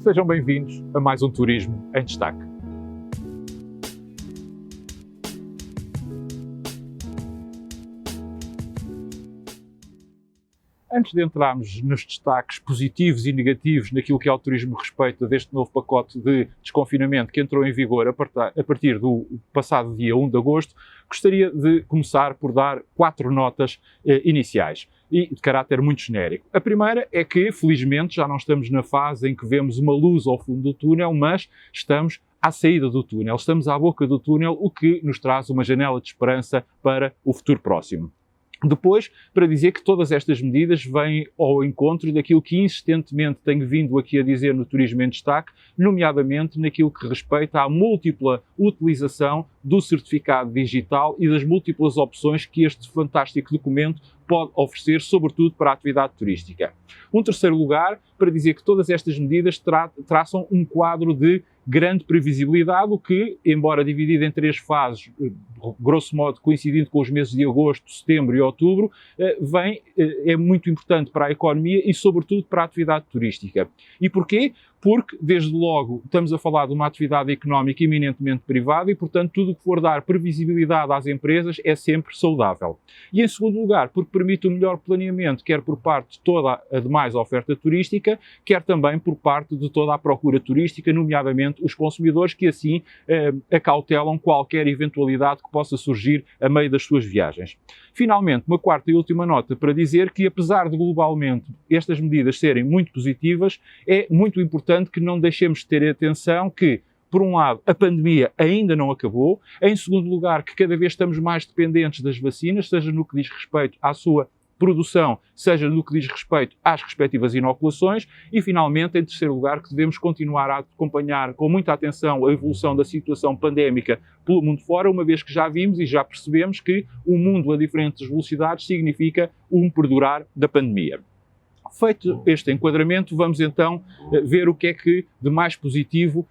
Sejam bem-vindos a mais um Turismo em Destaque. Antes de entrarmos nos destaques positivos e negativos naquilo que ao turismo respeita deste novo pacote de desconfinamento que entrou em vigor a partir do passado dia 1 de agosto, gostaria de começar por dar 4 notas iniciais e de caráter muito genérico. A primeira é que, felizmente, já não estamos na fase em que vemos uma luz ao fundo do túnel, mas estamos à saída do túnel, estamos à boca do túnel, o que nos traz uma janela de esperança para o futuro próximo. Depois, para dizer que todas estas medidas vêm ao encontro daquilo que insistentemente tenho vindo aqui a dizer no Turismo em Destaque, nomeadamente naquilo que respeita à múltipla utilização do certificado digital e das múltiplas opções que este fantástico documento pode oferecer, sobretudo para a atividade turística. Um terceiro lugar, para dizer que todas estas medidas traçam um quadro de grande previsibilidade, o que, embora dividido em 3 fases, grosso modo coincidindo com os meses de agosto, setembro e outubro, é muito importante para a economia e, sobretudo, para a atividade turística. E porquê? Porque, desde logo, estamos a falar de uma atividade económica eminentemente privada e, portanto, tudo o que for dar previsibilidade às empresas é sempre saudável. E, em segundo lugar, porque permite um melhor planeamento, quer por parte de toda a demais oferta turística, quer também por parte de toda a procura turística, nomeadamente os consumidores que, assim, acautelam qualquer eventualidade que possa surgir a meio das suas viagens. Finalmente, uma quarta e última nota para dizer que, apesar de globalmente estas medidas serem muito positivas, é muito importante que não deixemos de ter atenção que, por um lado, a pandemia ainda não acabou, em segundo lugar, que cada vez estamos mais dependentes das vacinas, seja no que diz respeito à sua produção, seja no que diz respeito às respectivas inoculações e, finalmente, em terceiro lugar, que devemos continuar a acompanhar com muita atenção a evolução da situação pandémica pelo mundo fora, uma vez que já vimos e já percebemos que o mundo a diferentes velocidades significa um perdurar da pandemia. Feito este enquadramento, vamos então ver o que é que de mais positivo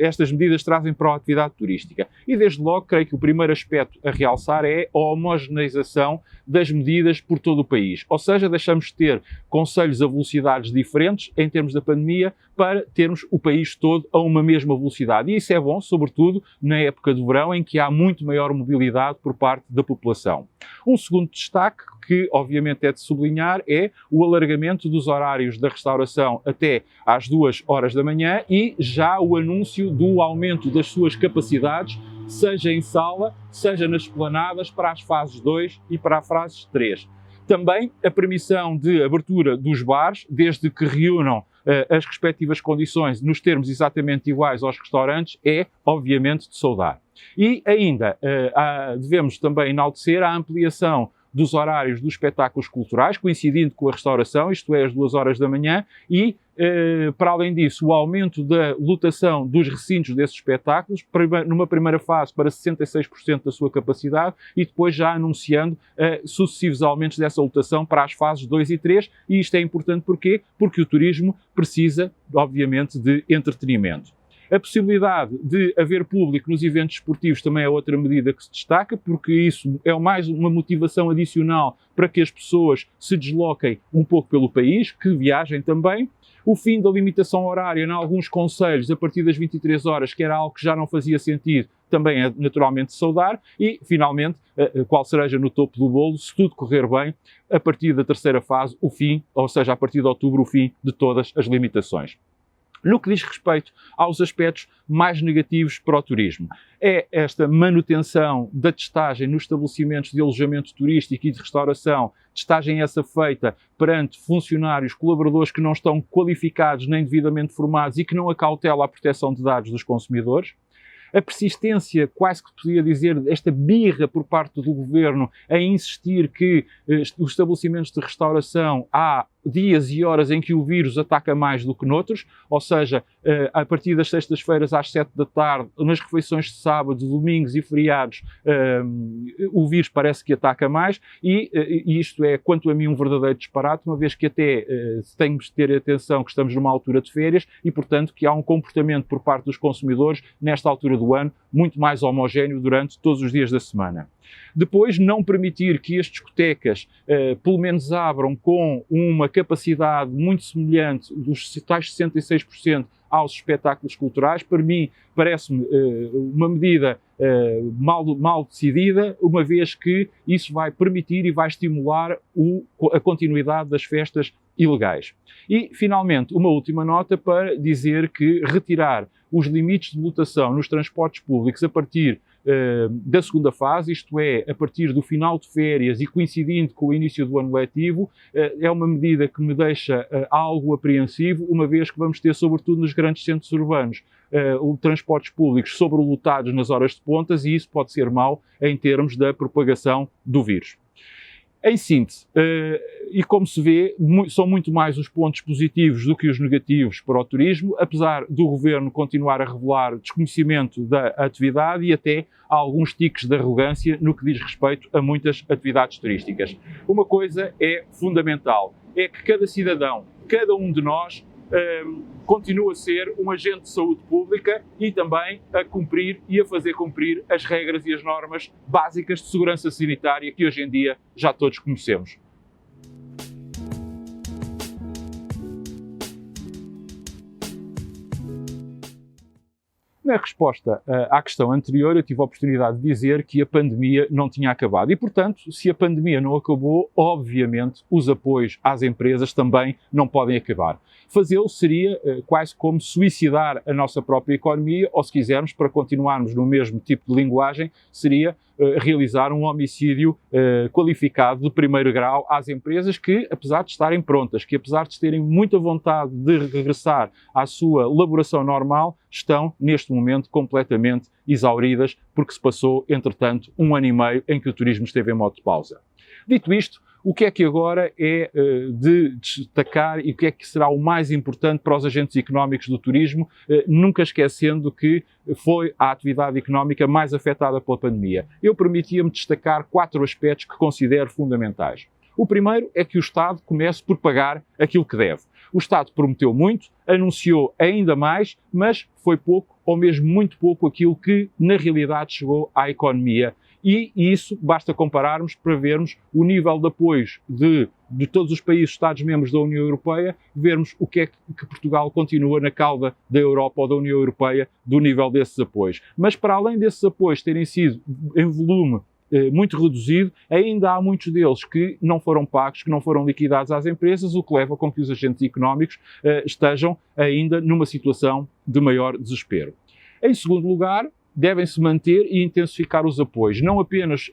estas medidas trazem para a atividade turística. E desde logo, creio que o primeiro aspecto a realçar é a homogeneização das medidas por todo o país. Ou seja, deixamos de ter concelhos a velocidades diferentes em termos da pandemia para termos o país todo a uma mesma velocidade. E isso é bom, sobretudo na época do verão, em que há muito maior mobilidade por parte da população. Um segundo destaque, que obviamente é de sublinhar, é o alargamento dos horários da restauração até às 2 horas da manhã e já o anúncio do aumento das suas capacidades, seja em sala, seja nas esplanadas, para as fases 2 e para a fase 3. Também a permissão de abertura dos bares, desde que reúnam as respectivas condições nos termos exatamente iguais aos restaurantes, é obviamente de saudar. E ainda devemos também enaltecer a ampliação dos horários dos espetáculos culturais, coincidindo com a restauração, isto é, às 2 horas da manhã, e, para além disso, o aumento da lotação dos recintos desses espetáculos, numa primeira fase para 66% da sua capacidade, e depois já anunciando sucessivos aumentos dessa lotação para as fases 2 e 3, e isto é importante porquê? Porque o turismo precisa, obviamente, de entretenimento. A possibilidade de haver público nos eventos esportivos também é outra medida que se destaca, porque isso é mais uma motivação adicional para que as pessoas se desloquem um pouco pelo país, que viajem também. O fim da limitação horária em alguns concelhos a partir das 23 horas, que era algo que já não fazia sentido, também é naturalmente de saudar. E, finalmente, qual cereja no topo do bolo, se tudo correr bem, a partir da terceira fase, o fim, ou seja, a partir de outubro, o fim de todas as limitações. No que diz respeito aos aspectos mais negativos para o turismo, é esta manutenção da testagem nos estabelecimentos de alojamento turístico e de restauração, testagem essa feita perante funcionários, colaboradores que não estão qualificados nem devidamente formados e que não acautela a proteção de dados dos consumidores. A persistência, quase que podia dizer, esta birra por parte do governo em insistir que os estabelecimentos de restauração há dias e horas em que o vírus ataca mais do que noutros, ou seja, a partir das sextas-feiras às 7 da tarde, nas refeições de sábado, domingos e feriados, o vírus parece que ataca mais e isto é, quanto a mim, um verdadeiro disparate, uma vez que até temos de ter atenção que estamos numa altura de férias e, portanto, que há um comportamento por parte dos consumidores, nesta altura do ano, muito mais homogéneo durante todos os dias da semana. Depois, não permitir que as discotecas, pelo menos abram com uma capacidade muito semelhante dos tais 66% aos espetáculos culturais, para mim parece-me uma medida mal decidida, uma vez que isso vai permitir e vai estimular a continuidade das festas ilegais. E, finalmente, uma última nota para dizer que retirar os limites de lotação nos transportes públicos a partir da segunda fase, isto é, a partir do final de férias e coincidindo com o início do ano letivo, é uma medida que me deixa algo apreensivo, uma vez que vamos ter, sobretudo nos grandes centros urbanos, transportes públicos sobrelotados nas horas de pontas, e isso pode ser mau em termos da propagação do vírus. Em síntese, e como se vê, são muito mais os pontos positivos do que os negativos para o turismo, apesar do Governo continuar a revelar desconhecimento da atividade e até alguns tiques de arrogância no que diz respeito a muitas atividades turísticas. Uma coisa é fundamental, é que cada cidadão, cada um de nós, continua a ser um agente de saúde pública e também a cumprir e a fazer cumprir as regras e as normas básicas de segurança sanitária que hoje em dia já todos conhecemos. Na resposta à questão anterior, eu tive a oportunidade de dizer que a pandemia não tinha acabado e, portanto, se a pandemia não acabou, obviamente os apoios às empresas também não podem acabar. Fazê-lo seria quase como suicidar a nossa própria economia, ou se quisermos, para continuarmos no mesmo tipo de linguagem, seria realizar um homicídio qualificado de primeiro grau às empresas que, apesar de estarem prontas, que apesar de terem muita vontade de regressar à sua laboração normal, estão neste momento completamente exauridas porque se passou, entretanto, 1 ano e meio em que o turismo esteve em modo de pausa. Dito isto, o que é que agora é de destacar e o que é que será o mais importante para os agentes económicos do turismo, nunca esquecendo que foi a atividade económica mais afetada pela pandemia? Eu permitia-me destacar 4 aspectos que considero fundamentais. O primeiro é que o Estado comece por pagar aquilo que deve. O Estado prometeu muito, anunciou ainda mais, mas foi pouco, ou mesmo muito pouco, aquilo que na realidade chegou à economia. E isso basta compararmos para vermos o nível de apoios de todos os países Estados-membros da União Europeia, vermos o que é que Portugal continua na cauda da Europa ou da União Europeia do nível desses apoios. Mas para além desses apoios terem sido em volume muito reduzido, ainda há muitos deles que não foram pagos, que não foram liquidados às empresas, o que leva com que os agentes económicos estejam ainda numa situação de maior desespero. Em segundo lugar, devem-se manter e intensificar os apoios. Não apenas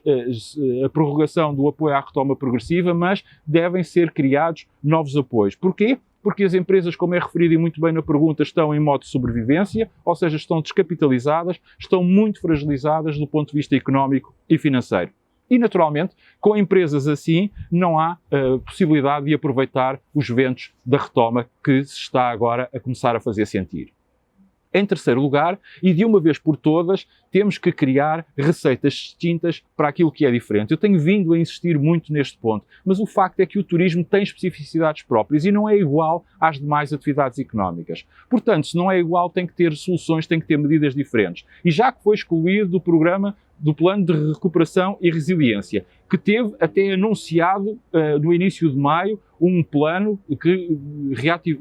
a prorrogação do apoio à retoma progressiva, mas devem ser criados novos apoios. Porquê? Porque as empresas, como é referido e muito bem na pergunta, estão em modo de sobrevivência, ou seja, estão descapitalizadas, estão muito fragilizadas do ponto de vista económico e financeiro. E, naturalmente, com empresas assim, não há possibilidade de aproveitar os ventos da retoma que se está agora a começar a fazer sentir. Em terceiro lugar, e de uma vez por todas, temos que criar receitas distintas para aquilo que é diferente. Eu tenho vindo a insistir muito neste ponto, mas o facto é que o turismo tem especificidades próprias e não é igual às demais atividades económicas. Portanto, se não é igual, tem que ter soluções, tem que ter medidas diferentes. E já que foi excluído do plano de recuperação e resiliência, que teve até anunciado no início de maio um plano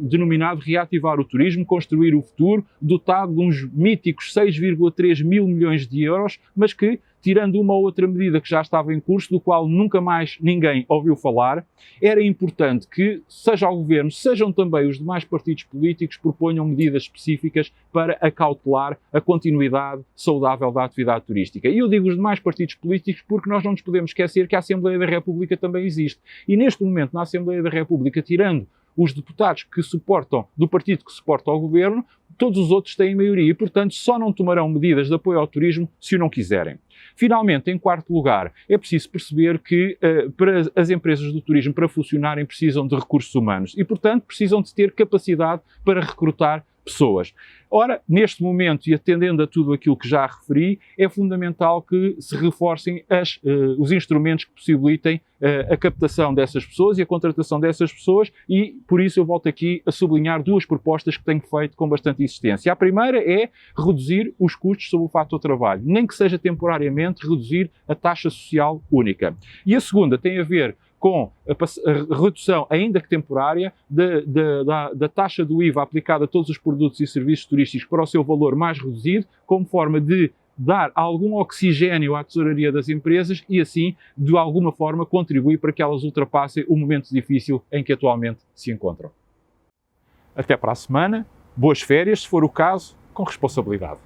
denominado Reativar o Turismo, Construir o Futuro, dotado de uns míticos 6,3 mil milhões de euros, mas que, tirando uma ou outra medida que já estava em curso, do qual nunca mais ninguém ouviu falar, era importante que, seja o Governo, sejam também os demais partidos políticos, proponham medidas específicas para acautelar a continuidade saudável da atividade turística. E eu digo os demais partidos políticos porque nós não nos podemos esquecer que a Assembleia da República também existe. E neste momento, na Assembleia da República, tirando os deputados que suportam, do partido que suporta ao Governo, todos os outros têm maioria e, portanto, só não tomarão medidas de apoio ao turismo se o não quiserem. Finalmente, em quarto lugar, é preciso perceber que para as empresas do turismo, para funcionarem, precisam de recursos humanos e, portanto, precisam de ter capacidade para recrutar pessoas. Ora, neste momento, e atendendo a tudo aquilo que já referi, é fundamental que se reforcem os instrumentos que possibilitem a captação dessas pessoas e a contratação dessas pessoas, e por isso eu volto aqui a sublinhar duas propostas que tenho feito com bastante insistência. A primeira é reduzir os custos sobre o fator trabalho, nem que seja temporariamente reduzir a taxa social única. E a segunda tem a ver com a redução, ainda que temporária, da taxa do IVA aplicada a todos os produtos e serviços turísticos para o seu valor mais reduzido, como forma de dar algum oxigênio à tesouraria das empresas e, assim, de alguma forma, contribuir para que elas ultrapassem o momento difícil em que atualmente se encontram. Até para a semana, boas férias, se for o caso, com responsabilidade.